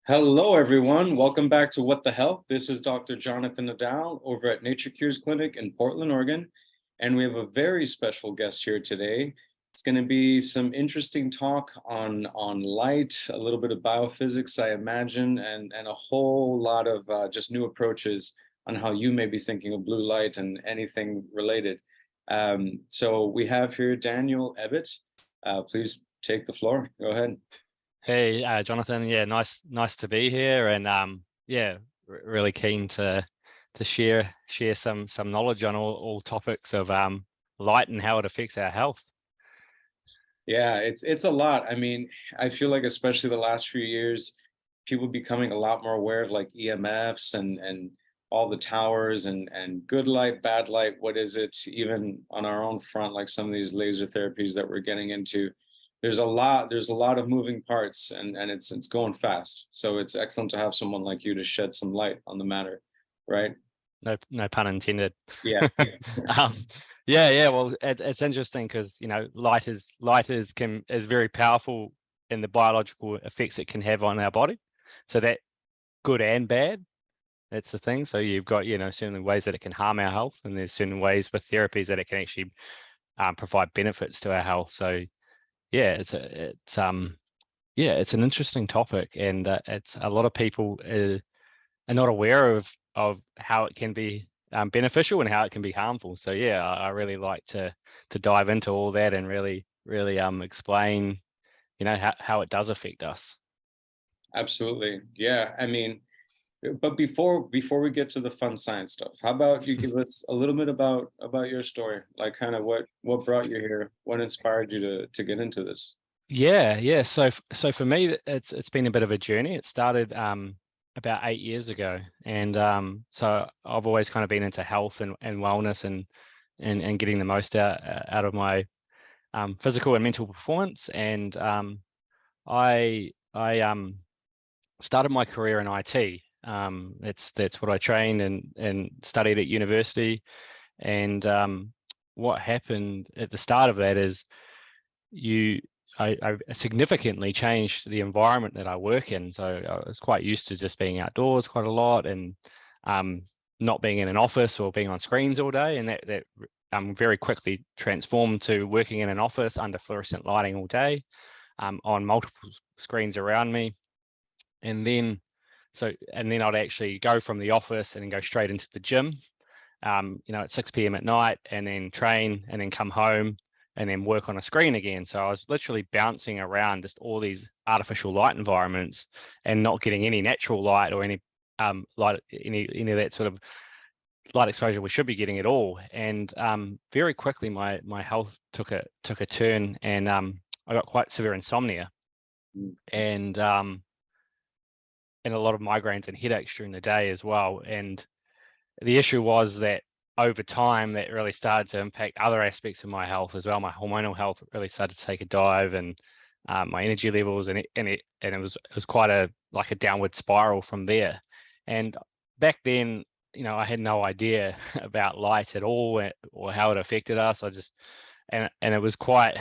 Hello, everyone. Welcome back to What the Health. This is Dr. Jonathan Nadal over at Nature Cures Clinic in Portland, Oregon. And we have a very special guest here today. It's going to be some interesting talk on light, a little bit of biophysics, I imagine, and a whole lot of just new approaches on how you may be thinking of blue light and anything related. So we have here Daniel Ebbetts. Please take the floor. Go ahead. Hey, Jonathan. Yeah, nice to be here, and yeah, really keen to share some knowledge on all topics of light and how it affects our health. Yeah, it's a lot. I mean, I feel like especially the last few years, people becoming a lot more aware of like EMFs and all the towers and good light, bad light, what is it? Even on our own front, like some of these laser therapies that we're getting into. There's a lot of moving parts and it's going fast. So it's excellent to have someone like you to shed some light on the matter, right? No pun intended. Yeah. um, yeah. Well, it's interesting because light is very powerful in the biological effects it can have on our body. So that good and bad. That's the thing. So you've got certain ways that it can harm our health, and there's certain ways with therapies that it can actually provide benefits to our health. So yeah, it's an interesting topic, and it's a lot of people are not aware of how it can be beneficial and how it can be harmful. So yeah, I really like to dive into all that and really explain how it does affect us. Absolutely. Yeah. I mean, but before we get to the fun science stuff, how about you give us a little bit about your story, like kind of what brought you here, what inspired you to get into this? Yeah. So for me, it's been a bit of a journey. It started about 8 years ago, and so I've always kind of been into health and wellness and getting the most out of my physical and mental performance. And I started my career in IT. That's what I trained and studied at university. And what happened at the start of that is you I significantly changed the environment that I work in. So I was quite used to just being outdoors quite a lot and um, not being in an office or being on screens all day. And that very quickly transformed to working in an office under fluorescent lighting all day on multiple screens around me. And then I'd actually go from the office and then go straight into the gym, at 6 p.m. at night, and then train and then come home and then work on a screen again. So I was literally bouncing around just all these artificial light environments and not getting any natural light or any light, any of that sort of light exposure we should be getting at all. And very quickly my health took a turn, and I got quite severe insomnia Mm. and a lot of migraines and headaches during the day as well. And the issue was that over time, that really started to impact other aspects of my health as well. My hormonal health really started to take a dive, and my energy levels, and it was quite a downward spiral from there. And back then, I had no idea about light at all or how it affected us. And it was quite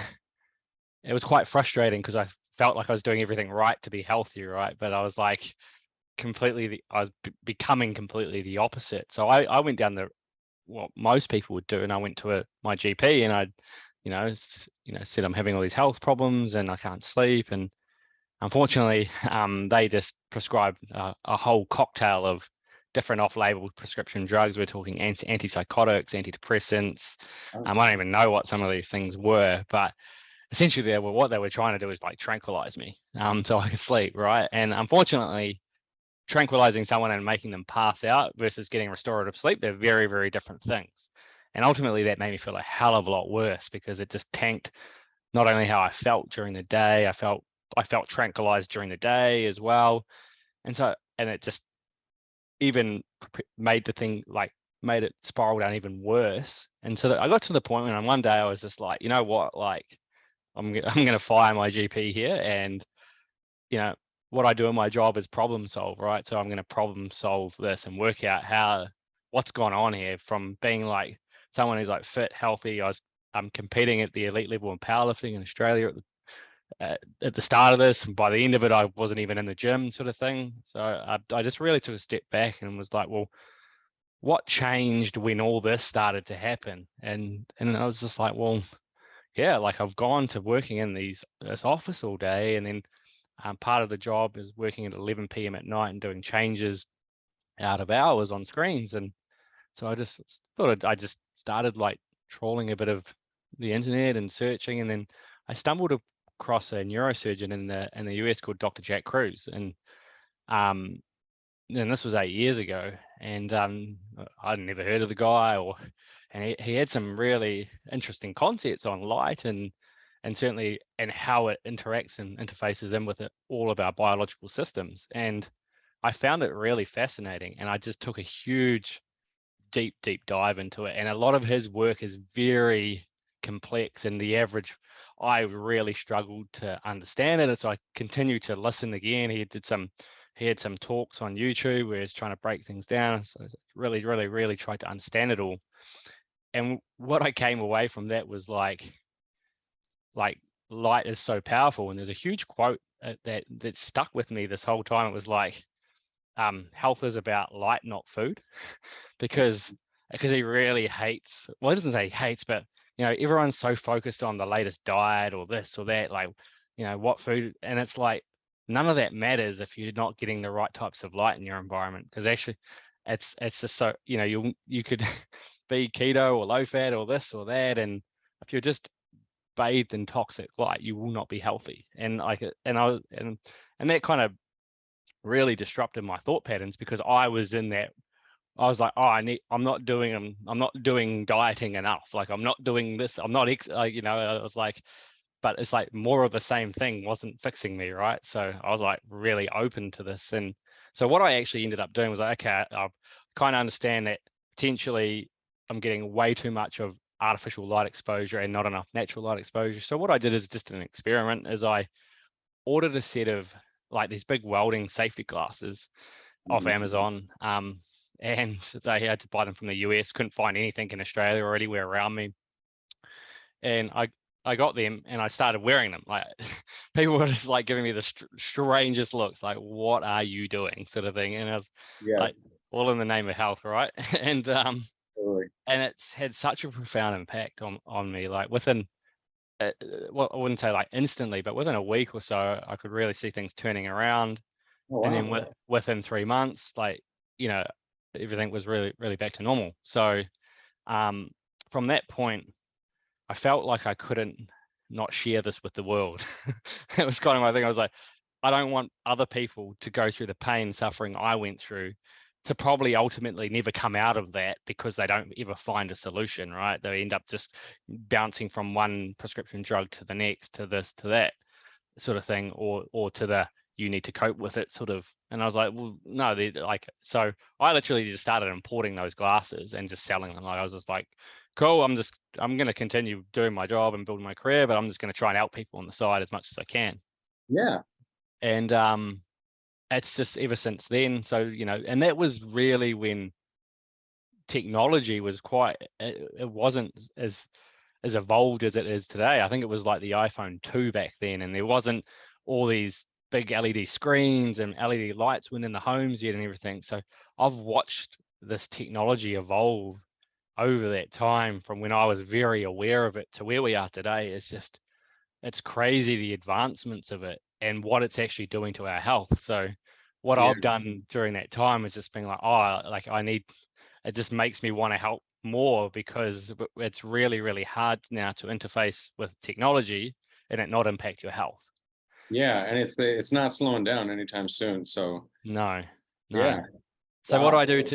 frustrating because I felt like I was doing everything right to be healthy, right? But I was like I was becoming completely the opposite. So I went down what most people would do, and I went to my GP, and I said I'm having all these health problems and I can't sleep. And unfortunately, they just prescribed a whole cocktail of different off-label prescription drugs. We're talking antipsychotics, antidepressants. Oh, I don't even know what some of these things were, but essentially what they were trying to do is like tranquilize me, so I could sleep, right? And unfortunately, tranquilizing someone and making them pass out versus getting restorative sleep, they're very, very different things. And ultimately, that made me feel a hell of a lot worse because it just tanked not only how I felt during the day, I felt tranquilized during the day as well. And it just even made the thing made it spiral down even worse. And so I got to the point when one day I was just like, you know what, like I'm going to fire my GP here, and you know, what I do in my job is problem solve, right? So I'm going to problem solve this and work out what's gone on here from being like someone who's like fit, healthy. I'm competing at the elite level in powerlifting in Australia at the start of this, and by the end of it, I wasn't even in the gym, sort of thing. So I just really took a step back and was like, well, what changed when all this started to happen? And I was just like, well, yeah, like I've gone to working in this office all day, and then part of the job is working at 11 p.m. at night and doing changes out of hours on screens. And so I just thought I just started like trawling a bit of the internet and searching, and then I stumbled across a neurosurgeon in the US called Dr. Jack Cruz, um, and this was 8 years ago, and I'd never heard of the guy, and he had some really interesting concepts on light and certainly and how it interacts and interfaces in with all of our biological systems. And I found it really fascinating, and I just took a huge deep dive into it. And a lot of his work is very complex, and the average I really struggled to understand it. And so I continued to listen again. He had some talks on YouTube where he's trying to break things down. So I really tried to understand it all. And what I came away from that was like light is so powerful. And there's a huge quote that stuck with me this whole time. It was like, health is about light, not food. because he really hates, well, he doesn't say he hates, but everyone's so focused on the latest diet or this or that, like what food, and it's like none of that matters if you're not getting the right types of light in your environment, because actually it's just so you could be keto or low fat or this or that, and if you're just bathed in toxic light, you will not be healthy. And like and that kind of really disrupted my thought patterns, because I was in that. I was like, oh, I'm not doing dieting enough. Like I'm not doing this. I'm not, I was like, but it's like more of the same thing wasn't fixing me, right? So I was like really open to this. And so what I actually ended up doing was like, okay, I kind of understand that potentially I'm getting way too much of artificial light exposure and not enough natural light exposure. So what I did is just an experiment, is I ordered a set of like these big welding safety glasses off Mhm. Amazon. And they had to buy them from the US. Couldn't find anything in Australia or anywhere around me. And I got them and I started wearing them. Like people were just like giving me the strangest looks, like, what are you doing, sort of thing. And I was Yeah, like, all in the name of health, right? totally. And it's had such a profound impact on me. Like within, well, I wouldn't say like instantly, but within a week or so, I could really see things turning around. Oh, And then wow. within 3 months, like, everything was really back to normal. So from that point, I felt like I couldn't not share this with the world. It was kind of my thing. I was like, I don't want other people to go through the pain, suffering I went through, to probably ultimately never come out of that, because they don't ever find a solution, right? They end up just bouncing from one prescription drug to the next, to this, to that sort of thing, or to the you need to cope with it sort of. And I was like, well, no, they like, so I literally just started importing those glasses and just selling them. Like I was just like, cool, I'm going to continue doing my job and building my career, but I'm just going to try and help people on the side as much as I can. Yeah. And it's just ever since then. So and that was really when technology was it wasn't as evolved as it is today. I think it was like the iPhone 2 back then, and there wasn't all these big LED screens and LED lights within the homes yet and everything. So I've watched this technology evolve over that time, from when I was very aware of it to where we are today. It's crazy, the advancements of it and what it's actually doing to our health. So what Yeah. I've done during that time is just being like, oh, like it just makes me want to help more, because it's really hard now to interface with technology and it not impact your health. Yeah. And it's not slowing down anytime soon. So No, no. yeah. So Wow.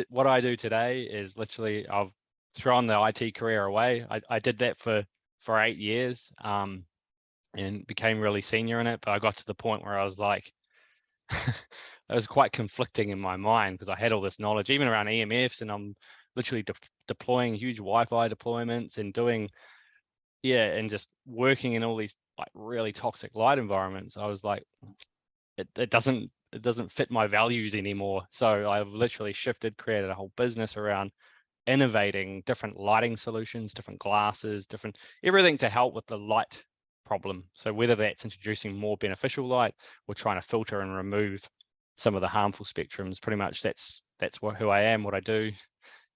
what I do today is literally I've thrown the IT career away. I did that for 8 years, and became really senior in it. But I got to the point where I was like, it was quite conflicting in my mind, because I had all this knowledge, even around EMFs, and I'm literally deploying huge Wi-Fi deployments and doing, and just working in all these like really toxic light environments. I was like, it doesn't fit my values anymore. So I've literally shifted, created a whole business around innovating different lighting solutions, different glasses, different everything to help with the light problem. So whether that's introducing more beneficial light or trying to filter and remove some of the harmful spectrums, pretty much that's who I am, what I do.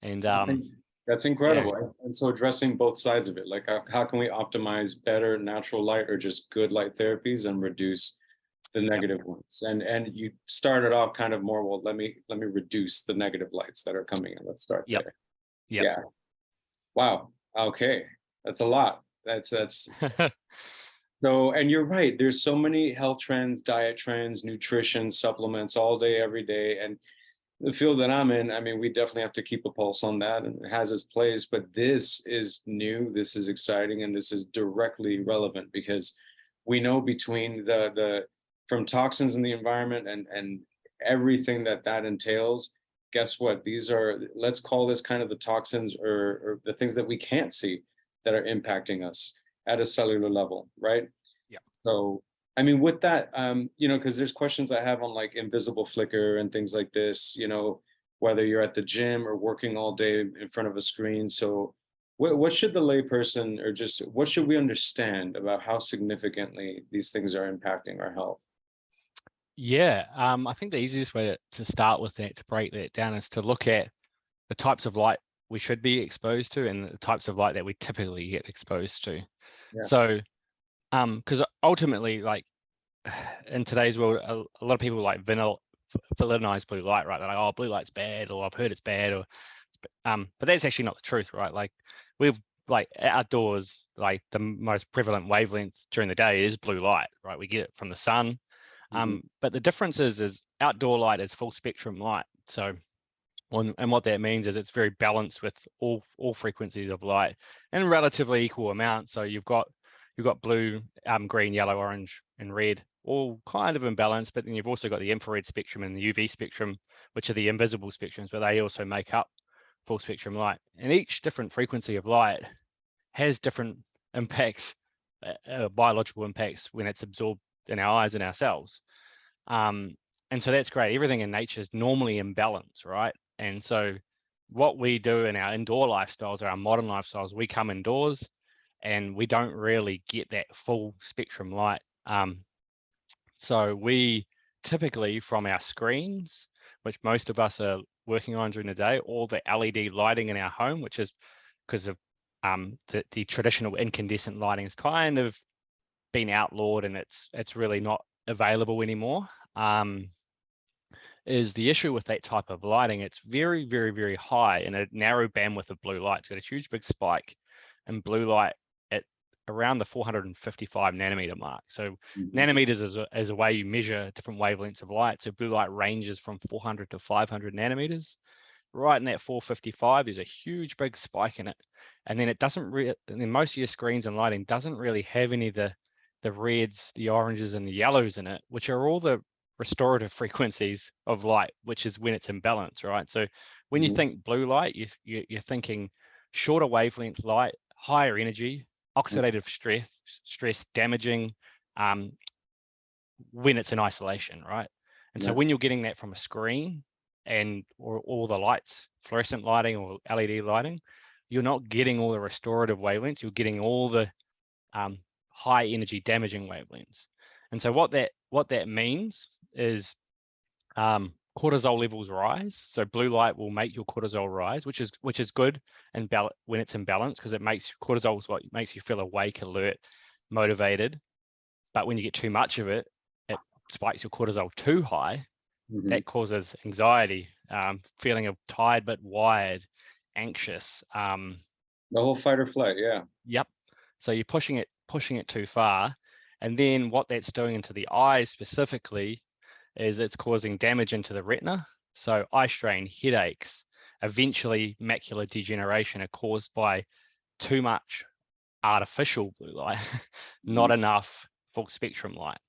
And That's yeah, incredible. And so addressing both sides of it, like how can we optimize better natural light or just good light therapies and reduce the yep, negative ones? And you started off kind of more, well, let me reduce the negative lights that are coming in. Let's start yep, there. yep. Yeah. Wow. Okay. That's a lot. That's so, and you're right. There's so many health trends, diet trends, nutrition, supplements all day, every day. And the field that I'm in, I mean, we definitely have to keep a pulse on that, and it has its place. But this is new, this is exciting, and this is directly relevant because we know between the from toxins in the environment and everything that that entails. Guess what? These are, let's call this kind of the toxins or the things that we can't see that are impacting us at a cellular level, right? Yeah. So, I mean, with that, because there's questions I have on like invisible flicker and things like this, whether you're at the gym or working all day in front of a screen. So, what should the layperson or just what should we understand about how significantly these things are impacting our health? Yeah, I think the easiest way to start with that, to break that down, is to look at the types of light we should be exposed to and the types of light that we typically get exposed to. Yeah. So, because ultimately, like in today's world, a lot of people like villainize blue light, right? They're like, oh, blue light's bad, or I've heard it's bad, or but that's actually not the truth, right? Like we've like outdoors, like the most prevalent wavelength during the day is blue light, right? We get it from the sun. Mhm. But the difference is outdoor light is full spectrum light. So and what that means is it's very balanced with all frequencies of light in relatively equal amounts. So you've got blue, green, yellow, orange, and red, all kind of in balance. But then you've also got the infrared spectrum and the UV spectrum, which are the invisible spectrums, but they also make up full spectrum light. And each different frequency of light has different impacts, biological impacts when it's absorbed in our eyes and our cells. And so that's great. Everything in nature is normally in balance, right? And so what we do in our indoor lifestyles or our modern lifestyles, we come indoors and we don't really get that full spectrum light. So we typically from our screens, which most of us are working on during the day, or the LED lighting in our home, which is because of the traditional incandescent lighting is kind of been outlawed and it's really not available anymore. Is the issue with that type of lighting. It's very, very, very high in a narrow bandwidth of blue light. It's got a huge big spike in blue light at around the 455 nanometer mark. So Mhm. nanometers is a way you measure different wavelengths of light. So blue light ranges from 400 to 500 nanometers. Right in that 455, there's a huge big spike in it. And then it doesn't really, and then most of your screens and lighting doesn't really have any of the reds, the oranges, and the yellows in it, which are all the restorative frequencies of light, which is when it's in balance, right? So when you Mhm. think blue light, you're thinking shorter wavelength light, higher energy, oxidative stress damaging when it's in isolation, right? And so Yeah. when you're getting that from a screen and or all the lights, fluorescent lighting or LED lighting, you're not getting all the restorative wavelengths, you're getting all the high energy damaging wavelengths. And so what that means is cortisol levels rise. So blue light will make your cortisol rise, which is good and when it's in balance, because it makes cortisol is what makes you feel awake, alert, motivated. But when you get too much of it, it spikes your cortisol too high. Mhm. That causes anxiety, feeling of tired but wired, anxious. The whole fight or flight. Yeah. Yep. So you're pushing it too far. And then what that's doing into the eyes specifically is it's causing damage into the retina. So eye strain, headaches, eventually macular degeneration are caused by too much artificial blue light, Mhm. not enough full spectrum light.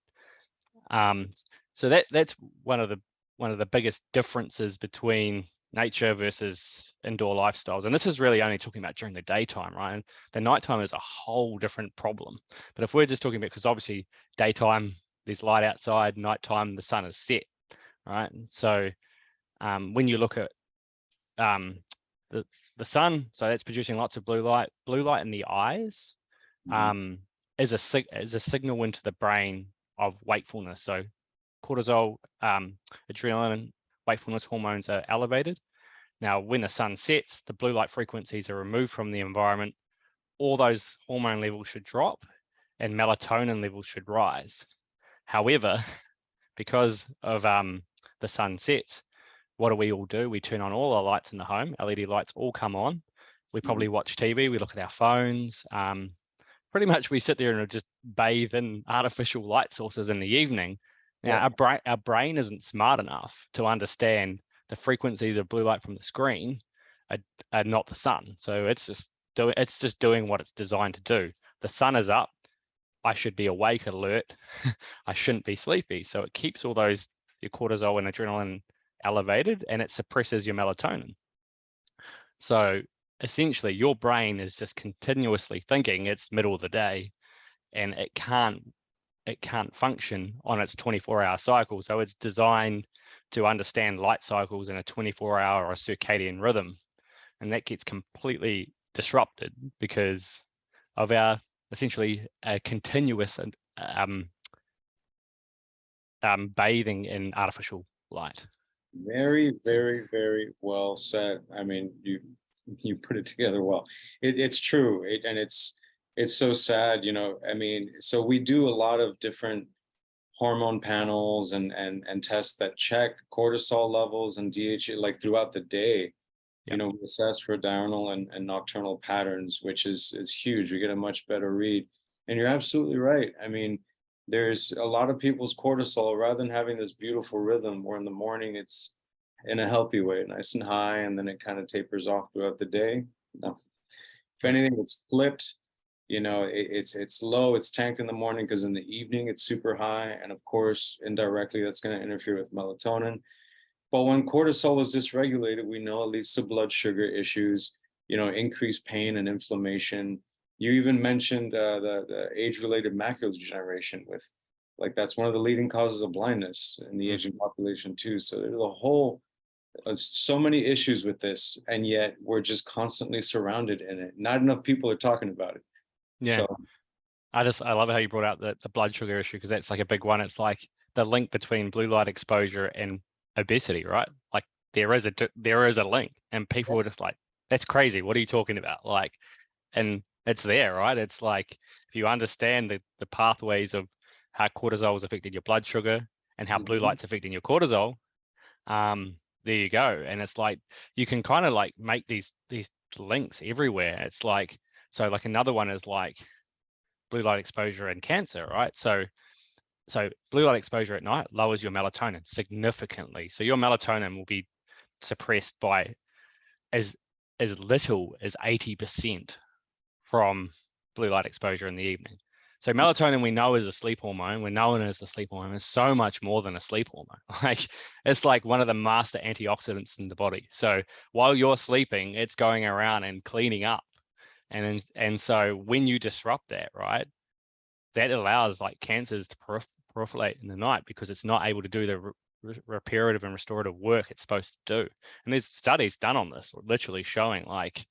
Um, so that's one of the biggest differences between nature versus indoor lifestyles. And this is really only talking about during the daytime, right? And the nighttime is a whole different problem. But if we're just talking about, because obviously daytime there's light outside, nighttime the sun is set, right? And so when you look at um, the sun, so that's producing lots of blue light in the eyes. Mhm. Um, is a signal into the brain of wakefulness. So cortisol, adrenaline, wakefulness hormones are elevated. Now, when the sun sets, the blue light frequencies are removed from the environment. All those hormone levels should drop and melatonin levels should rise. However, because of the sun sets, what do we all do? We turn on all our lights in the home, LED lights all come on. We probably watch TV, we look at our phones. Pretty much we sit there and just bathe in artificial light sources in the evening. Now, our brain isn't smart enough to understand the frequencies of blue light from the screen are not the sun. So it's just doing what it's designed to do. The sun is up. I should be awake, alert. I shouldn't be sleepy. So it keeps all those, your cortisol and adrenaline elevated, and it suppresses your melatonin. So essentially your brain is just continuously thinking it's middle of the day, and it can't function on its 24-hour cycle. So it's designed to understand light cycles in a 24-hour or circadian rhythm, and that gets completely disrupted because of our essentially a continuous bathing in artificial light. Very, very, very well said. I mean, you put it together well. It's true, and it's so sad, you know. I mean, so we do a lot of different hormone panels and tests that check cortisol levels and DHA like throughout the day. You Yep. know, we assess for diurnal and nocturnal patterns, which is huge. We get a much better read. And you're absolutely right. I mean, there's a lot of people's cortisol, rather than having this beautiful rhythm where in the morning it's in a healthy way, nice and high, and then it kind of tapers off throughout the day. No. If Yep. anything, it's flipped. You know, it's low, it's tanked in the morning because in the evening it's super high. And of course, indirectly, that's going to interfere with melatonin. But when cortisol is dysregulated, we know it leads to blood sugar issues, you know, increased pain and inflammation. You even mentioned the age-related macular degeneration with, like, that's one of the leading causes of blindness in the aging population too. So there's a whole, so many issues with this, and yet we're just constantly surrounded in it. Not enough people are talking about it. Yeah. So I love how you brought out the blood sugar issue, because that's like a big one. It's like the link between blue light exposure and obesity, right? Like there is a link, and people are just like, that's crazy. What are you talking about? Like, and it's there, right? It's like if you understand the pathways of how cortisol is affecting your blood sugar and how blue light's affecting your cortisol, there you go. And it's like you can kind of like make these links everywhere. It's like, so like another one is like blue light exposure and cancer, right? So blue light exposure at night lowers your melatonin significantly. So your melatonin will be suppressed by as little as 80% from blue light exposure in the evening. So melatonin, we know, is a sleep hormone. We're known as the sleep hormone. It's so much more than a sleep hormone. Like it's like one of the master antioxidants in the body. So while you're sleeping, it's going around and cleaning up. And so when you disrupt that, right, that allows like cancers to proliferate in the night because it's not able to do the reparative and restorative work it's supposed to do. And there's studies done on this, literally showing like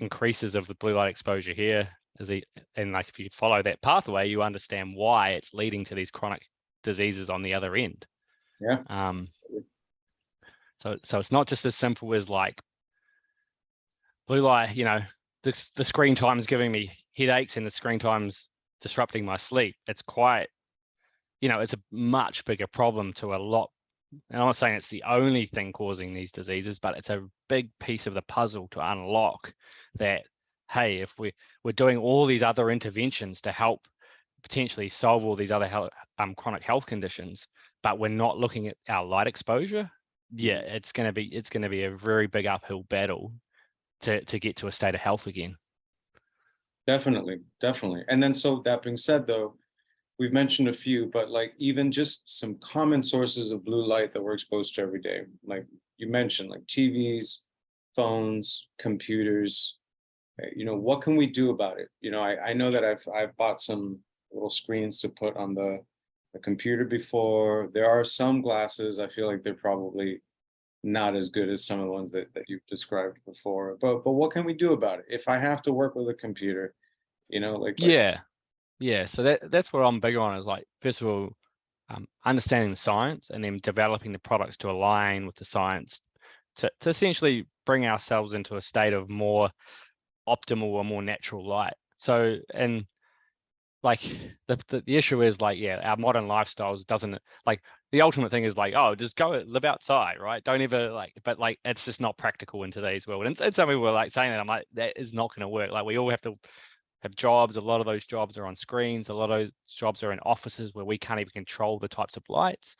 increases of the blue light exposure here and like if you follow that pathway, you understand why it's leading to these chronic diseases on the other end. yeah. So it's not just as simple as like blue light, you know, the screen time is giving me headaches and the screen time's disrupting my sleep. It's quite, you know, it's a much bigger problem to a lot. And I'm not saying it's the only thing causing these diseases, but it's a big piece of the puzzle to unlock that, hey, if we're doing all these other interventions to help potentially solve all these other chronic health conditions, but we're not looking at our light exposure, yeah, it's going to be a very big uphill battle to get to a state of health again. Definitely. And then, so that being said, though, we've mentioned a few, but like even just some common sources of blue light that we're exposed to every day, like you mentioned, like TVs, phones, computers. You know, what can we do about it? You know, I know that I've bought some little screens to put on the computer before. There are some glasses, I feel like they're probably not as good as some of the ones that you've described before. But what can we do about it? If I have to work with a computer, you know, like Yeah. Yeah, so that's what I'm big on, is like, first of all, understanding the science and then developing the products to align with the science to essentially bring ourselves into a state of more optimal or more natural light. So, and like the issue is like, yeah, our modern lifestyles doesn't, like, the ultimate thing is like, oh, just go live outside, right? Don't ever like, but like, it's just not practical in today's world. And some people were like saying that, I'm like, that is not going to work. Like, we all have to have jobs. A lot of those jobs are on screens. A lot of those jobs are in offices where we can't even control the types of lights.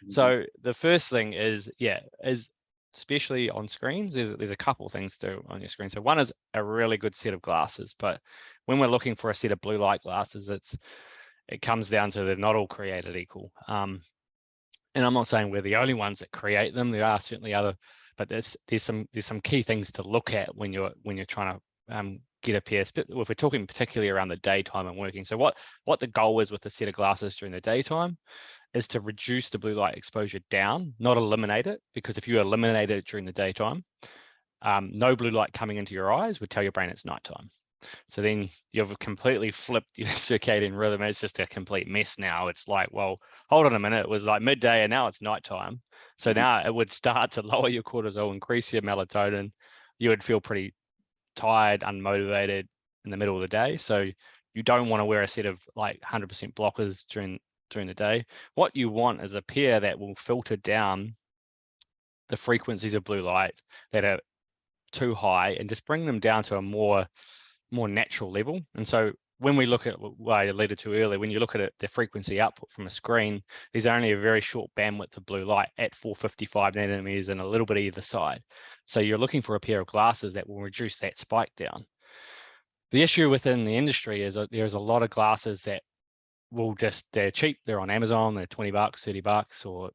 Mhm. So the first thing is, yeah, is especially on screens, there's a couple of things to do on your screen. So one is a really good set of glasses, but when we're looking for a set of blue light glasses, it comes down to they're not all created equal. And I'm not saying we're the only ones that create them. There are certainly other, but there's some key things to look at when you're trying to get a pair. If we're talking particularly around the daytime and working. So what the goal is with a set of glasses during the daytime is to reduce the blue light exposure down, not eliminate it, because if you eliminate it during the daytime, no blue light coming into your eyes would tell your brain it's nighttime. So then you've completely flipped your circadian rhythm. It's just a complete mess now. It's like, well, hold on a minute. It was like midday and now it's nighttime. So Mhm. now it would start to lower your cortisol, increase your melatonin. You would feel pretty tired, unmotivated in the middle of the day. So you don't want to wear a set of like 100% blockers during the day. What you want is a pair that will filter down the frequencies of blue light that are too high and just bring them down to a more natural level. And so when we look at what I alluded to earlier, when you look at it, the frequency output from a screen, there's only a very short bandwidth of blue light at 455 nanometers and a little bit either side. So you're looking for a pair of glasses that will reduce that spike down. The issue within the industry is that there's a lot of glasses that they're cheap. They're on Amazon, they're $20, $30, or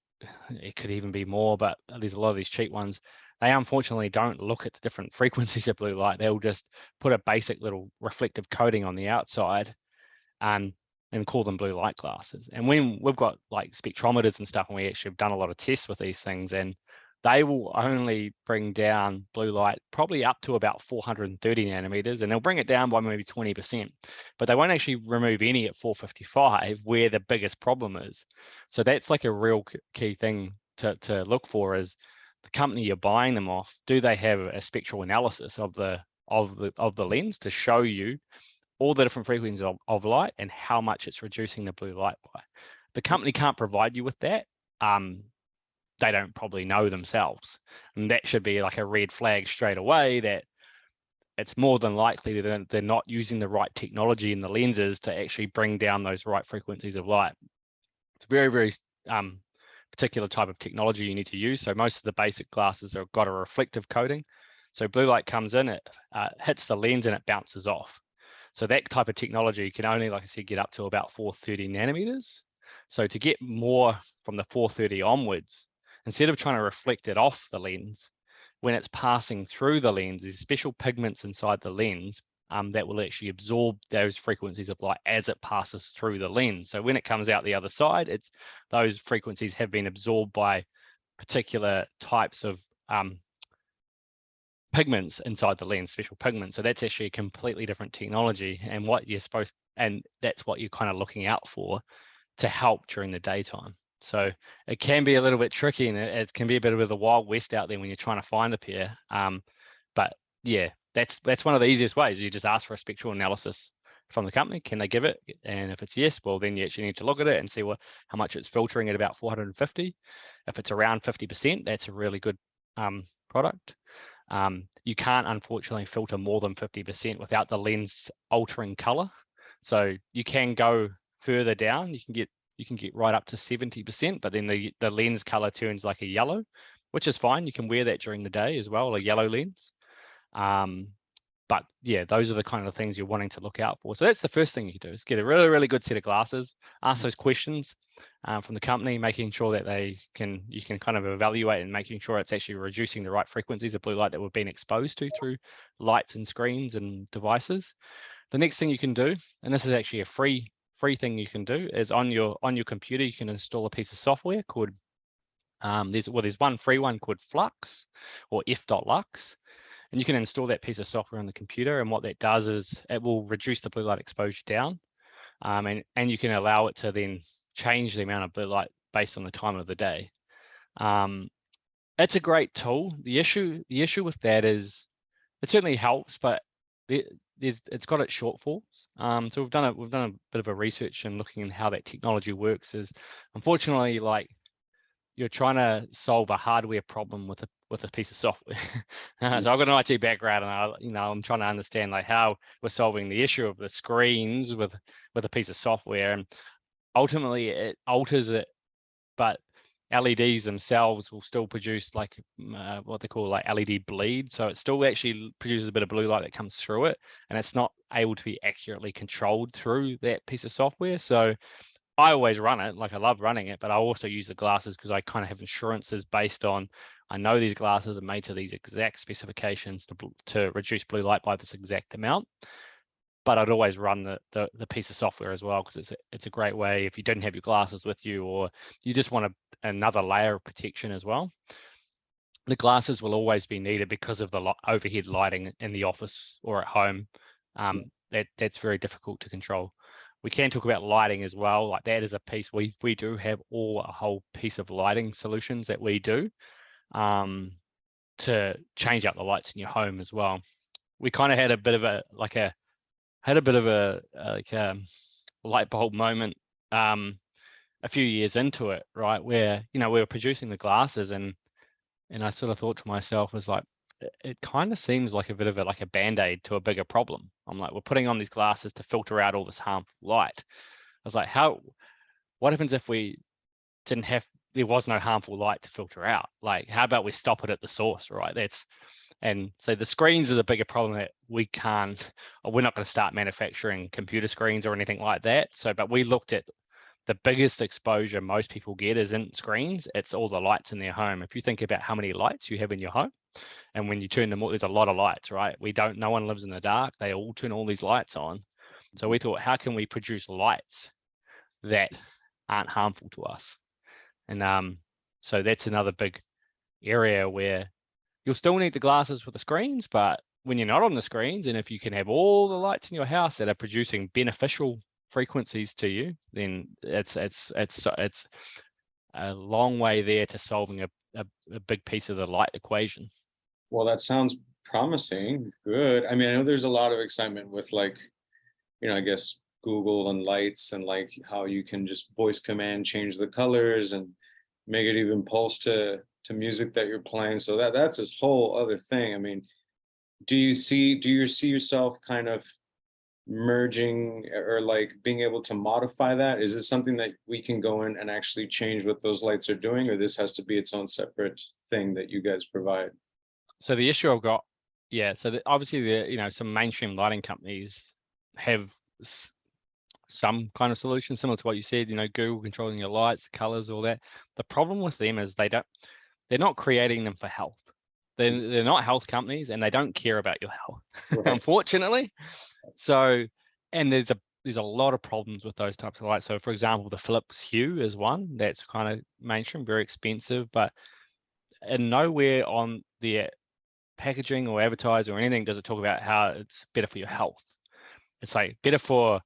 it could even be more, but there's a lot of these cheap ones. They unfortunately don't look at the different frequencies of blue light. They'll just put a basic little reflective coating on the outside and call them blue light glasses. And when we've got like spectrometers and stuff, and we actually have done a lot of tests with these things, and they will only bring down blue light probably up to about 430 nanometers, and they'll bring it down by maybe 20%, but they won't actually remove any at 455 where the biggest problem is. So that's like a real key thing to look for, is the company you're buying them off, do they have a spectral analysis of the lens to show you all the different frequencies of light and how much it's reducing the blue light by. The company can't provide you with that. They don't probably know themselves. And that should be like a red flag straight away, that it's more than likely that they're not using the right technology in the lenses to actually bring down those right frequencies of light. It's a very, very particular type of technology you need to use. So most of the basic glasses have got a reflective coating. So blue light comes in, it hits the lens and it bounces off. So that type of technology can only, like I said, get up to about 430 nanometers. So to get more from the 430 onwards, instead of trying to reflect it off the lens, when it's passing through the lens, there's special pigments inside the lens that will actually absorb those frequencies of light as it passes through the lens. So when it comes out the other side, those frequencies have been absorbed by particular types of pigments inside the lens, special pigments. So that's actually a completely different technology, and that's what you're kind of looking out for to help during the daytime. So it can be a little bit tricky, and it can be a bit of the wild west out there when you're trying to find a pair. But yeah, that's one of the easiest ways. You just ask for a spectral analysis from the company. Can they give it? And if it's yes, well, then you actually need to look at it and see how much it's filtering at about 450. If it's around 50%, that's a really good product. You can't unfortunately filter more than 50% without the lens altering color. So you can go further down. You can get right up to 70%, but then the lens color turns like a yellow, which is fine. You can wear that during the day as well, a yellow lens. But yeah, those are the kind of things you're wanting to look out for. So that's the first thing you can do, is get a really, really good set of glasses, ask those questions from the company, making sure that you can kind of evaluate and making sure it's actually reducing the right frequencies of blue light that we've been exposed to through lights and screens and devices. The next thing you can do, and this is actually a free thing you can do, is on your computer, you can install a piece of software called there's one free one called Flux or f.lux. And you can install that piece of software on the computer, and what that does is it will reduce the blue light exposure down. and you can allow it to then change the amount of blue light based on the time of the day. It's a great tool. The issue with that is it certainly helps, but it's got its shortfalls. So we've done a bit of a research and looking at how that technology works. Is unfortunately, like, you're trying to solve a hardware problem with a piece of software. So I've got an IT background, and I'm trying to understand like how we're solving the issue of the screens with a piece of software, and ultimately it alters it, but LEDs themselves will still produce like what they call like LED bleed. So it still actually produces a bit of blue light that comes through it, and it's not able to be accurately controlled through that piece of software. So I always run it, like I love running it, but I also use the glasses because I kind of have insurances based on, I know these glasses are made to these exact specifications to reduce blue light by this exact amount. But I'd always run the piece of software as well, because it's a great way if you didn't have your glasses with you, or you just want another layer of protection as well. The glasses will always be needed because of the overhead lighting in the office or at home. That's very difficult to control. We can talk about lighting as well. Like that is a piece we do have a whole piece of lighting solutions that we do to change out the lights in your home as well. We kind of had a bit of a light bulb moment a few years into it, right? Where we were producing the glasses, and I sort of thought to myself, was like, it kind of seems like a bit of a band-aid to a bigger problem. I'm like, we're putting on these glasses to filter out all this harmful light. I was like, what happens if there was no harmful light to filter out? Like, how about we stop it at the source, right? And so the screens is a bigger problem that we're not going to start manufacturing computer screens or anything like that. But we looked at the biggest exposure most people get isn't screens, it's all the lights in their home. If you think about how many lights you have in your home, and when you turn them on, there's a lot of lights, right? No one lives in the dark. They all turn all these lights on. So we thought, how can we produce lights that aren't harmful to us? And so that's another big area where you'll still need the glasses for the screens, but when you're not on the screens, and if you can have all the lights in your house that are producing beneficial frequencies to you, then it's a long way there to solving a big piece of the light equation. Well, that sounds promising. Good. I mean, I know there's a lot of excitement with like, I guess Google and lights, and like how you can just voice command change the colors and make it even pulse to music that you're playing. So that's this whole other thing. I mean, do you see yourself kind of merging or like being able to modify that? Is this something that we can go in and actually change what those lights are doing, or this has to be its own separate thing that you guys provide? So the issue I've got, obviously some mainstream lighting companies have some kind of solution similar to what you said, Google controlling your lights, colors, all that. The problem with them is they're not creating them for health. They're not health companies, and they don't care about your health, Right. unfortunately. So, and there's a lot of problems with those types of lights. So for example, the Philips Hue is one that's kind of mainstream, very expensive, but and nowhere on their packaging or advertise or anything does it talk about how it's better for your health. It's like better for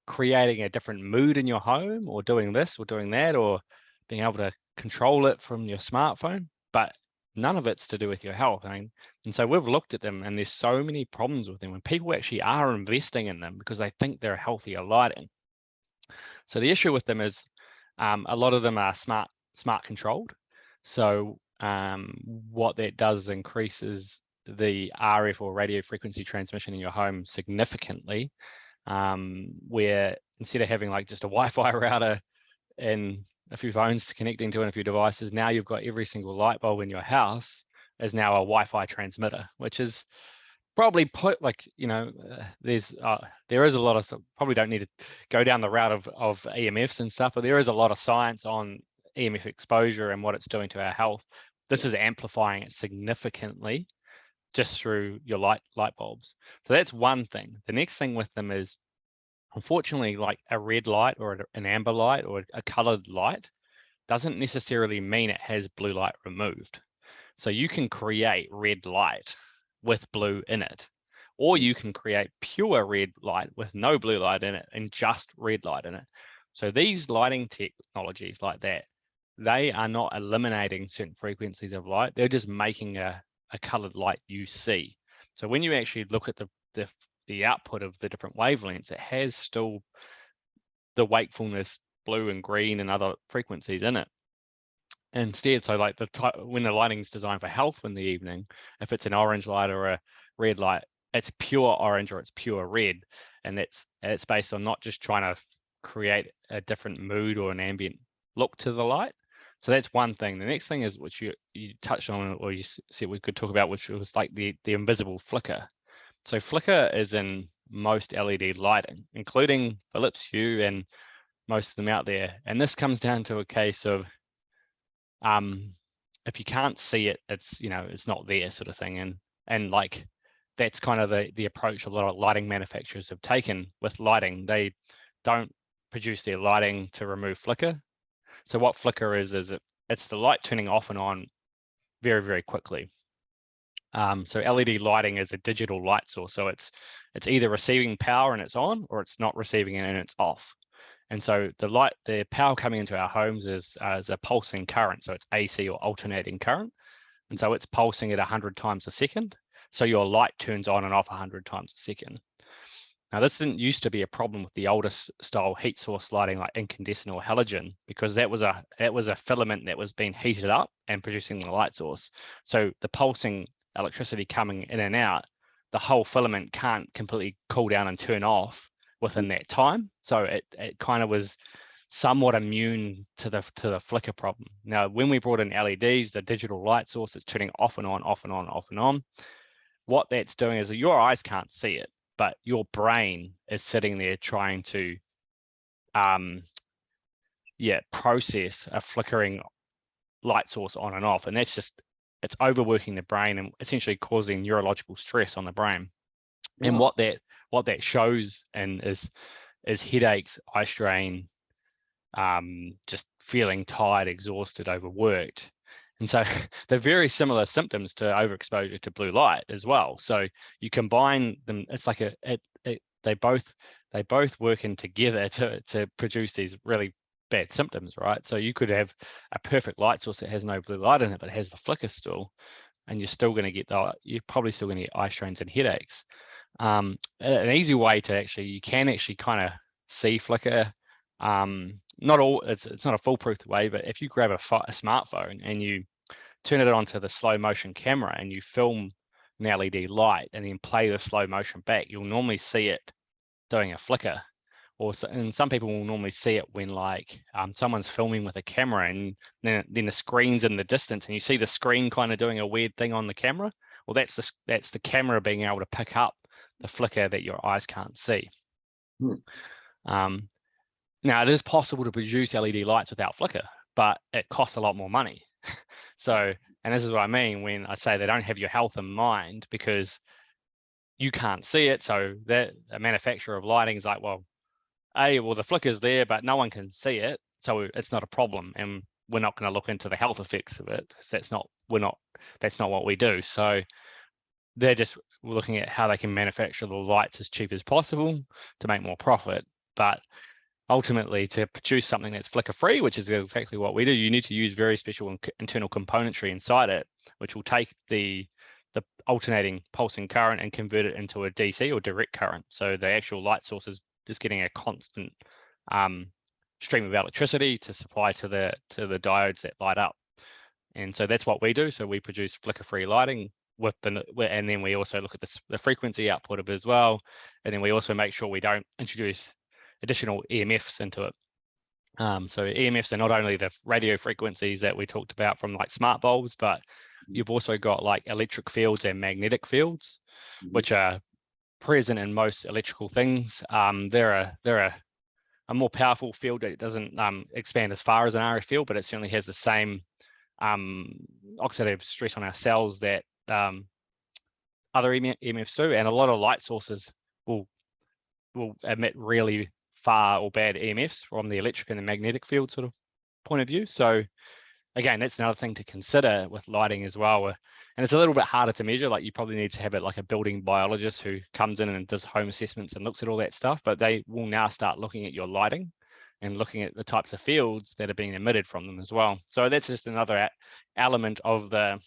creating a different mood in your home, or doing this or doing that, or being able to control it from your smartphone, but none of it's to do with your health. And so we've looked at them, and there's so many problems with them when people actually are investing in them because they think they're healthier lighting. So the issue with them is a lot of them are smart controlled. So what that does is increases the RF or radio frequency transmission in your home significantly, where instead of having like just a Wi-Fi router and a few phones connecting to and a few devices, now you've got every single light bulb in your house is now a Wi-Fi transmitter, which is probably there is a lot of, probably don't need to go down the route of EMFs and stuff, but there is a lot of science on EMF exposure and what it's doing to our health. This is amplifying it significantly just through your light bulbs. So that's one thing. The next thing with them is, unfortunately, like a red light or an amber light or a colored light doesn't necessarily mean it has blue light removed. So you can create red light with blue in it, or you can create pure red light with no blue light in it and just red light in it. So these lighting technologies like that, they are not eliminating certain frequencies of light. They're just making a colored light you see. So when you actually look at the output of the different wavelengths, it has still the wakefulness, blue and green and other frequencies in it. Instead, so like when the lighting's designed for health in the evening, if it's an orange light or a red light, it's pure orange or it's pure red, and it's based on not just trying to create a different mood or an ambient look to the light. So that's one thing. The next thing is, which you touched on, or you said we could talk about, which was like the invisible flicker. So flicker is in most LED lighting, including Philips Hue and most of them out there. And this comes down to a case of if you can't see it, it's it's not there, sort of thing. And like that's kind of the approach a lot of lighting manufacturers have taken with lighting. They don't produce their lighting to remove flicker. So what flicker is it's the light turning off and on very, very quickly. So LED lighting is a digital light source. So it's either receiving power and it's on, or it's not receiving it and it's off. And so the power coming into our homes is a pulsing current. So it's AC, or alternating current. And so it's pulsing at 100 times a second. So your light turns on and off 100 times a second. Now, this didn't used to be a problem with the older style heat source lighting like incandescent or halogen, because that was a filament that was being heated up and producing the light source. So the pulsing electricity coming in and out, the whole filament can't completely cool down and turn off within that time. So it kind of was somewhat immune to the flicker problem. Now, when we brought in LEDs, the digital light source, it's turning off and on, off and on, off and on. What that's doing is that your eyes can't see it, but your brain is sitting there trying to process a flickering light source on and off. And that's just, it's overworking the brain and essentially causing neurological stress on the brain. And what that shows and is headaches, eye strain, just feeling tired, exhausted, overworked. And so they're very similar symptoms to overexposure to blue light as well. So you combine them, it's like they both working together to produce these really bad symptoms, right? So you could have a perfect light source that has no blue light in it, but has the flicker still, and you're probably still going to get eye strains and headaches. An easy way to you can kind of see flicker. It's not a foolproof way, but if you grab a smartphone and you turn it onto the slow motion camera and you film an LED light and then play the slow motion back, you'll normally see it doing a flicker. And some people will normally see it when someone's filming with a camera and then the screen's in the distance and you see the screen kind of doing a weird thing on the camera. Well, that's the camera being able to pick up the flicker that your eyes can't see. Now, it is possible to produce LED lights without flicker, but it costs a lot more money. So, and this is what I mean when I say they don't have your health in mind, because you can't see it. So that a manufacturer of lighting is like, well, the flicker's there, but no one can see it, so it's not a problem, and we're not going to look into the health effects of it. That's not what we do. So they're just looking at how they can manufacture the lights as cheap as possible to make more profit. But ultimately, to produce something that's flicker free, which is exactly what we do, you need to use very special internal componentry inside it, which will take the alternating pulsing current and convert it into a DC or direct current. So the actual light source is just getting a constant stream of electricity to supply to the diodes that light up. And so that's what we do. So we produce flicker-free lighting and then we also look at the frequency output of it as well. And then we also make sure we don't introduce additional EMFs into it. So EMFs are not only the radio frequencies that we talked about from like smart bulbs, but you've also got like electric fields and magnetic fields, which are present in most electrical things. They're a more powerful field that doesn't expand as far as an RF field, but it certainly has the same oxidative stress on our cells that other EMFs do. And a lot of light sources will emit really far or bad EMFs from the electric and the magnetic field sort of point of view. So again, that's another thing to consider with lighting as well. and it's a little bit harder to measure. Like you probably need to have it like a building biologist who comes in and does home assessments and looks at all that stuff, but they will now start looking at your lighting and looking at the types of fields that are being emitted from them as well. So that's just another element of the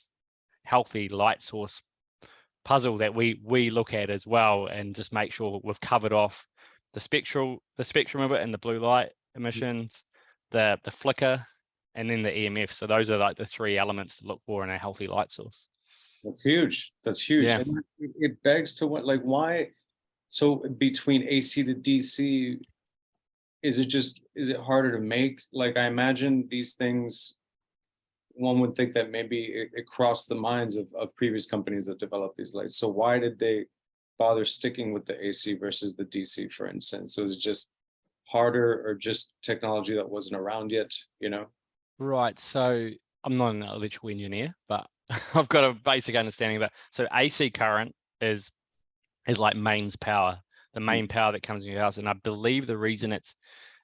healthy light source puzzle that we look at as well, and just make sure we've covered off the spectrum of it, and the blue light emissions, the flicker, and then the EMF. So those are like the three elements to look for in a healthy light source. That's huge. That's huge. Yeah. And it begs to what, like, why? So between AC to DC, is it harder to make? Like, I imagine these things, one would think that maybe it crossed the minds of previous companies that developed these lights. So why did they bother sticking with the AC versus the DC, for instance? So is it just harder, or just technology that wasn't around yet, you know? Right. So I'm not an electrical engineer, but I've got a basic understanding of that. So AC current is like mains power, the main power that comes in your house. And I believe the reason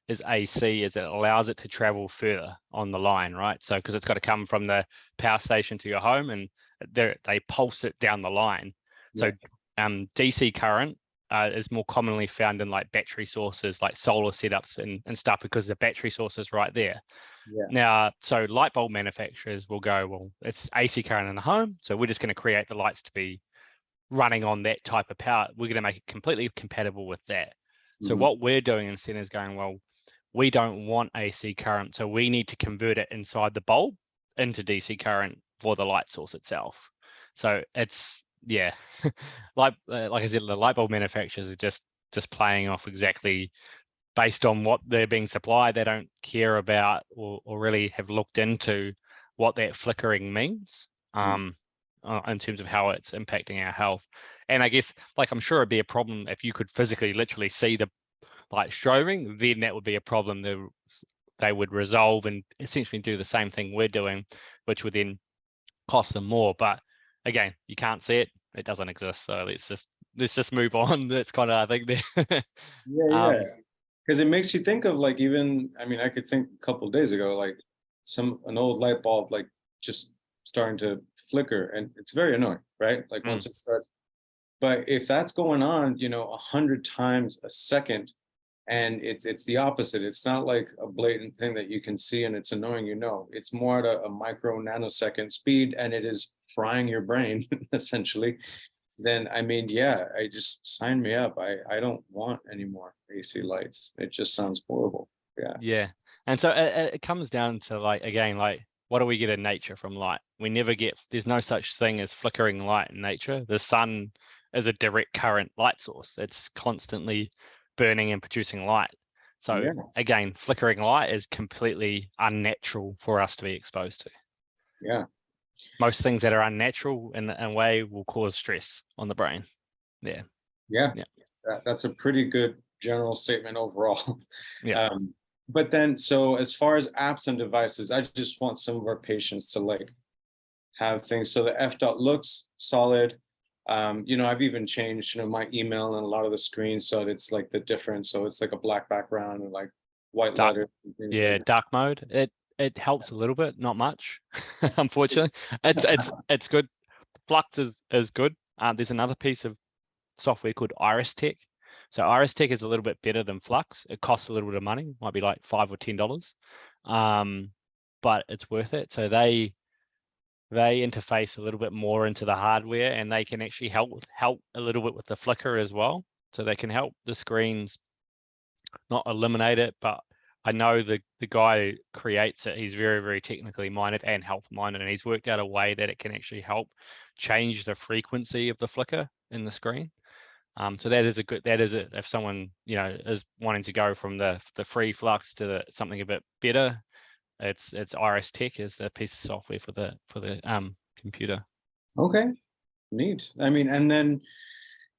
is AC is it allows it to travel further on the line, right? So because it's got to come from the power station to your home, and they pulse it down the line. So DC current is more commonly found in like battery sources, like solar setups and stuff, because the battery source is right there. Yeah. Now, so light bulb manufacturers will go, well, it's AC current in the home, so we're just going to create the lights to be running on that type of power. We're going to make it completely compatible with that. So what we're doing instead is going, well, we don't want AC current, so we need to convert it inside the bulb into DC current for the light source itself. So it's, yeah, like I said, the light bulb manufacturers are just playing off exactly based on what they're being supplied. They don't care about or really have looked into what that flickering means in terms of how it's impacting our health. And I guess, like, I'm sure it'd be a problem if you could physically literally see the light strobing, then that would be a problem that they would resolve and essentially do the same thing we're doing, which would then cost them more. But again, you can't see it, it doesn't exist. So let's just move on. That's kind of, I think, Yeah. Because it makes you think of, like, even, I mean, I could think a couple of days ago, like an old light bulb, like, just starting to flicker, and it's very annoying, right? Like once it starts. But if that's going on, 100 times a second, and it's the opposite. It's not like a blatant thing that you can see and it's annoying, it's more at a micro nanosecond speed, and it is frying your brain essentially. Then, I mean, yeah, I just sign me up. I don't want any more AC lights. It just sounds horrible. Yeah. Yeah. And so it comes down to, like, again, like, what do we get in nature from light? We never get, there's no such thing as flickering light in nature. The sun is a direct current light source. It's constantly burning and producing light. So again, flickering light is completely unnatural for us to be exposed to. Yeah. Most things that are unnatural in a way will cause stress on the brain. Yeah. That's a pretty good general statement overall. Yeah. But then, so as far as apps and devices, I just want some of our patients to, like, have things. So the F.dot looks solid. I've even changed, my email and a lot of the screens, so it's like the difference. So it's like a black background and like white letters and things. Yeah, like dark mode. It helps a little bit, not much, unfortunately. It's good. Flux is good. There's another piece of software called Iris Tech. So Iris Tech is a little bit better than Flux. It costs a little bit of money, might be like $5 or $10, but it's worth it. So they interface a little bit more into the hardware, and they can actually help a little bit with the flicker as well. So they can help the screens, not eliminate it, but I know the guy who creates it, he's very, very technically minded and health minded, and he's worked out a way that it can actually help change the frequency of the flicker in the screen. So if someone, is wanting to go from the free flux to something a bit better, it's Iris Tech is the piece of software for the computer. Okay, neat. I mean, and then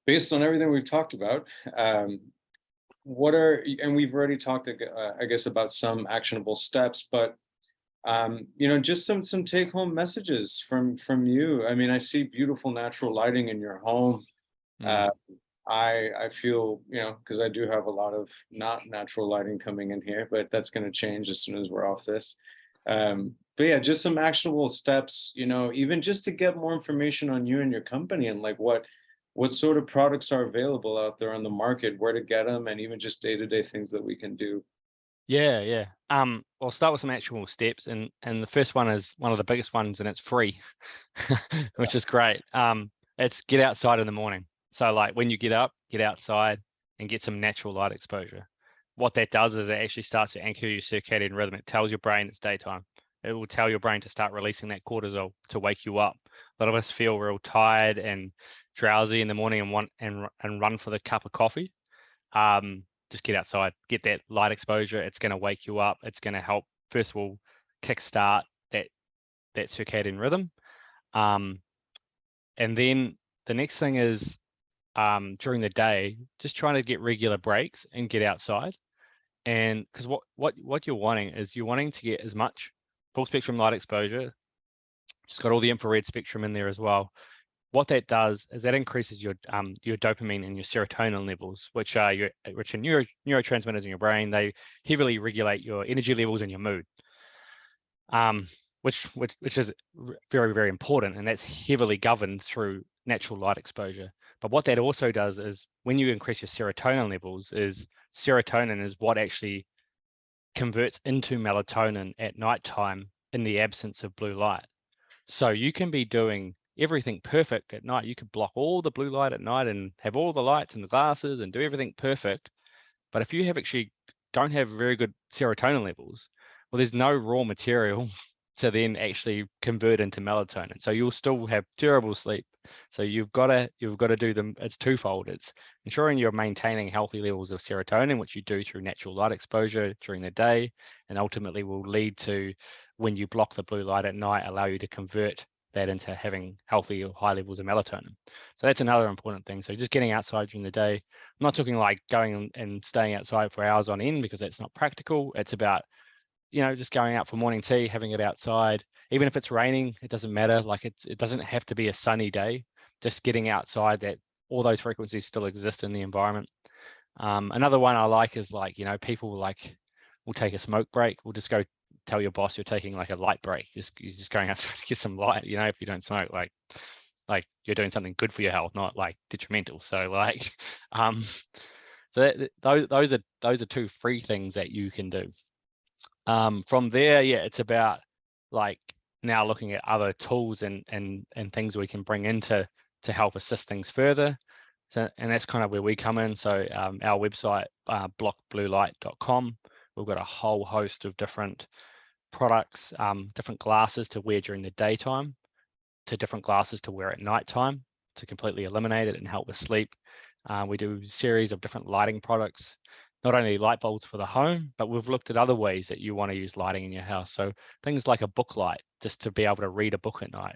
based on everything we've talked about, and we've already talked, I guess, about some actionable steps, but just some take home messages from you. I mean, I see beautiful natural lighting in your home. I feel, because I do have a lot of not natural lighting coming in here, but that's going to change as soon as we're off this. But yeah, just some actionable steps, even just to get more information on you and your company and like what sort of products are available out there on the market, where to get them, and even just day-to-day things that we can do. Yeah, yeah. I'll start with some actual steps, and the first one is one of the biggest ones, and it's free, which is great. It's get outside in the morning. So like when you get up, get outside and get some natural light exposure. What that does is it actually starts to anchor your circadian rhythm. It tells your brain it's daytime. It will tell your brain to start releasing that cortisol to wake you up. A lot of us feel real tired and drowsy in the morning and want and run for the cup of coffee. Just get outside, get that light exposure. It's going to wake you up. It's going to help, first of all, kickstart that circadian rhythm. And then the next thing is during the day, just trying to get regular breaks and get outside. And because what you're wanting is you're wanting to get as much full spectrum light exposure. It's got all the infrared spectrum in there as well. What that does is that increases your dopamine and your serotonin levels, which are neurotransmitters in your brain. They heavily regulate your energy levels and your mood, which is very, very important, and that's heavily governed through natural light exposure. But what that also does is when you increase your serotonin levels, is serotonin is what actually converts into melatonin at nighttime in the absence of blue light. So you can be doing everything perfect at night. You could block all the blue light at night and have all the lights and the glasses and do everything perfect. But if you actually don't have very good serotonin levels, well, there's no raw material to then actually convert into melatonin. So you'll still have terrible sleep. So you've got to do them. It's twofold. It's ensuring you're maintaining healthy levels of serotonin, which you do through natural light exposure during the day, and ultimately will lead to, when you block the blue light at night, allow you to convert that into having healthy or high levels of melatonin. So that's another important thing. So just getting outside during the day. I'm not talking like going and staying outside for hours on end, because that's not practical. It's about, just going out for morning tea, having it outside. Even if it's raining, it doesn't matter. Like it doesn't have to be a sunny day. Just getting outside, that all those frequencies still exist in the environment. Another one I like is like, people like will take a smoke break. We'll just go tell your boss you're taking like a light break. You're just going out to get some light. If you don't smoke, like you're doing something good for your health, not like detrimental. So like, those are two free things that you can do. From there, yeah, it's about like now looking at other tools and things we can bring into to help assist things further. So, and that's kind of where we come in. So our website, blockbluelight.com, we've got a whole host of different products, different glasses to wear during the daytime, to different glasses to wear at nighttime to completely eliminate it and help with sleep. We do a series of different lighting products, not only light bulbs for the home, but we've looked at other ways that you want to use lighting in your house. So things like a book light, just to be able to read a book at night.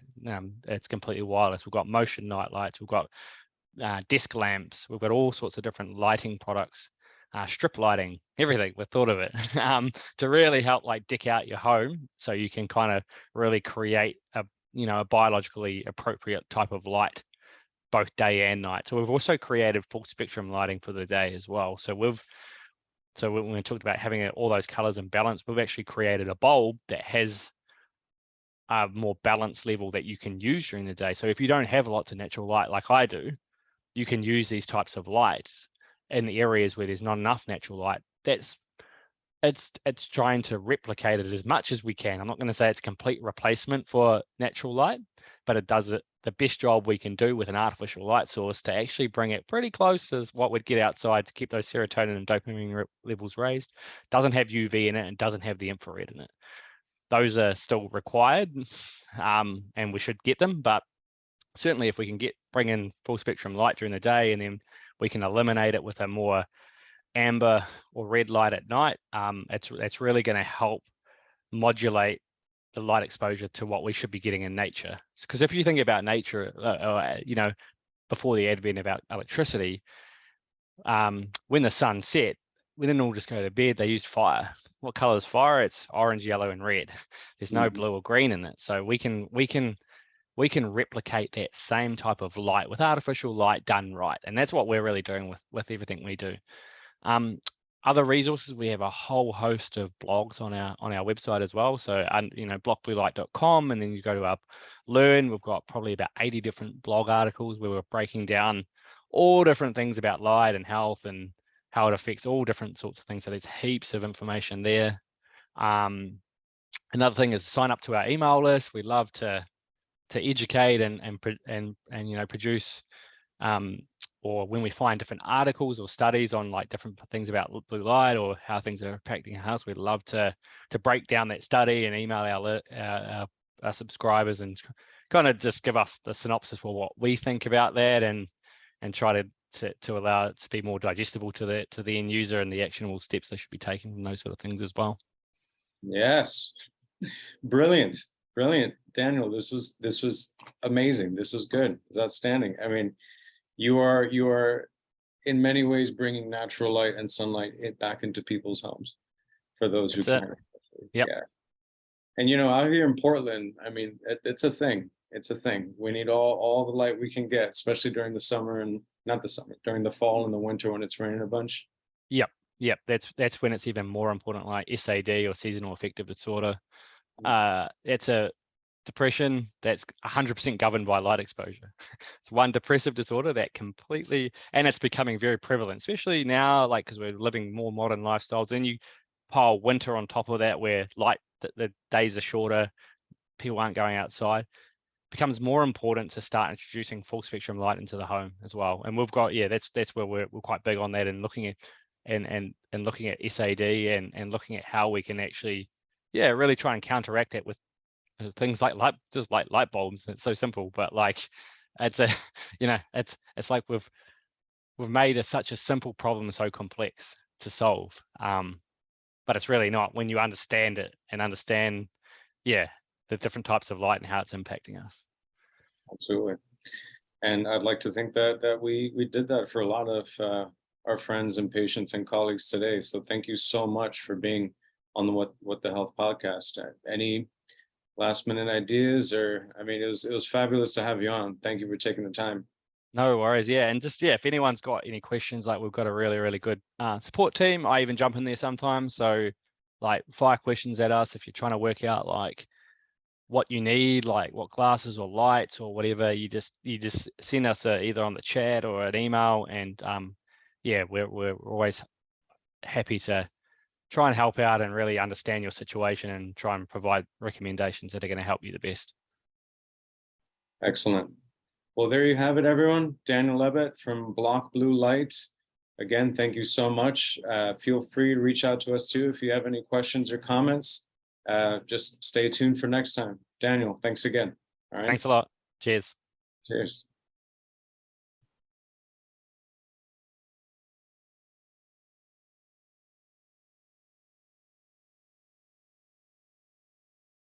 It's completely wireless. We've got motion night lights. We've got desk lamps. We've got all sorts of different lighting products, strip lighting, everything. We've thought of it to really help like deck out your home, so you can kind of really create a biologically appropriate type of light, both day and night. So we've also created full spectrum lighting for the day as well. So when we talked about having all those colors in balance, we've actually created a bulb that has a more balanced level that you can use during the day. So if you don't have lots of natural light like I do, you can use these types of lights in the areas where there's not enough natural light. It's trying to replicate it as much as we can. I'm not going to say it's a complete replacement for natural light, but it does the best job we can do with an artificial light source to actually bring it pretty close as what we'd get outside to keep those serotonin and dopamine levels raised. Doesn't have UV in it and doesn't have the infrared in it. Those are still required, and we should get them. But certainly, if we can bring in full spectrum light during the day, and then we can eliminate it with a more amber or red light at night, it's really going to help modulate the light exposure to what we should be getting in nature. Because if you think about nature, before the advent of electricity, when the sun set, we didn't all just go to bed. They used fire. What color is fire? It's orange, yellow, and red. There's no blue or green in it. So we can replicate that same type of light with artificial light done right, and that's what we're really doing with everything we do. Other resources, we have a whole host of blogs on our website as well. So, blockbluelight.com, and then you go to our Learn. We've got probably about 80 different blog articles where we're breaking down all different things about light and health and how it affects all different sorts of things. So there's heaps of information there. Another thing is sign up to our email list. We love to educate and produce or when we find different articles or studies on like different things about blue light or how things are impacting our health, we'd love to break down that study and email our subscribers and kind of just give us the synopsis for what we think about that and try to allow it to be more digestible to the end user and the actionable steps they should be taking from those sort of things as well. Yes, brilliant, Daniel. This was amazing. This was good. It's outstanding. I mean, you are in many ways bringing natural light and sunlight back into people's homes for those who can. Yep. Yeah. And out here in Portland, I mean, it's a thing. It's a thing. We need all the light we can get, especially during the summer and not the summer, during the fall and the winter when it's raining a bunch. Yep. That's when it's even more important, like SAD or seasonal affective disorder. It's a depression that's 100% governed by light exposure. It's one depressive disorder that completely, and it's becoming very prevalent, especially now, like because we're living more modern lifestyles. Then you pile winter on top of that, where the days are shorter, people aren't going outside. Becomes more important to start introducing full spectrum light into the home as well. And we've got that's where we're quite big on that and looking at and looking at SAD and looking at how we can actually really try and counteract that with things like light bulbs. It's so simple, but like it's a it's like we've made such a simple problem so complex to solve, but it's really not when you understand it and understand the different types of light and how it's impacting us. Absolutely. And I'd like to think that we did that for a lot of our friends and patients and colleagues today. So thank you so much for being on the What the Health podcast. Any last minute ideas? Or I mean, it was fabulous to have you on. Thank you for taking the time. No worries. And just if anyone's got any questions, like we've got a really good support team. I even jump in there sometimes, so like fire questions at us if you're trying to work out like what you need, like what glasses or lights or whatever. You just send us either on the chat or an email, and we're always happy to try and help out and really understand your situation and try and provide recommendations that are going to help you the best. Excellent. Well, there you have it, everyone. Daniel Ebbett from Block Blue Light. Again, thank you so much. Feel free to reach out to us too if you have any questions or comments. Just stay tuned for next time. Daniel, thanks again. All right. Thanks a lot. Cheers. Cheers.